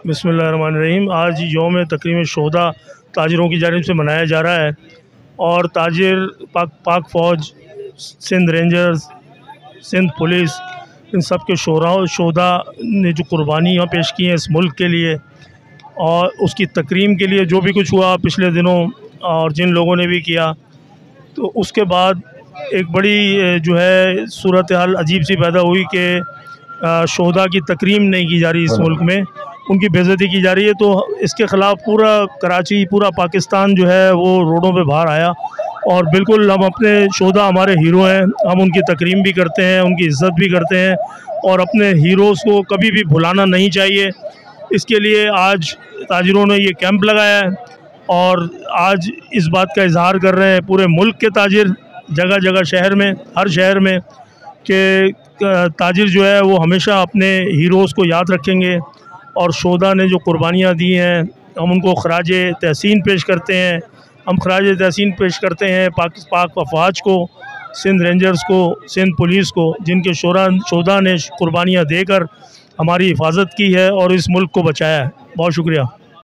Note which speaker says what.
Speaker 1: बिस्मिल्लाहिर्रहमानिर्रहीम। आज यौम तकरीम शुहदा ताजिरों की जानिब से मनाया जा रहा है और ताजिर पाक फ़ौज, सिंध रेंजर्स, सिंध पुलिस, इन सब के शुहदा ने जो कुर्बानियाँ पेश की हैं इस मुल्क के लिए और उसकी तकरीम के लिए जो भी कुछ हुआ पिछले दिनों और जिन लोगों ने भी किया, तो उसके बाद एक बड़ी जो है सूरत हाल अजीब सी पैदा हुई कि शुहदा की तकरीम नहीं की जा रही इस मुल्क में, उनकी बेइज्जती की जा रही है। तो इसके ख़िलाफ़ पूरा कराची, पूरा पाकिस्तान जो है वो रोडों पे बाहर आया और बिल्कुल हम अपने शुहदा, हमारे हीरो हैं, हम उनकी तकरीम भी करते हैं, उनकी इज़्ज़त भी करते हैं और अपने हीरोज़ को कभी भी भुलाना नहीं चाहिए। इसके लिए आज ताजिरों ने ये कैंप लगाया है और आज इस बात का इजहार कर रहे हैं पूरे मुल्क के ताजिर, जगह जगह शहर में, हर शहर में, कि ताजिर जो है वो हमेशा अपने हीरोज़ को याद रखेंगे और शुहदा ने जो कुर्बानियाँ दी हैं हम उनको खराज तहसीन पेश करते हैं। हम खराज तहसीन पेश करते हैं पाक अफवाज को, सिंध रेंजर्स को, सिंध पुलिस को, जिनके शुहदा ने कुर्बानियाँ देकर हमारी हिफाजत की है और इस मुल्क को बचाया है। बहुत शुक्रिया।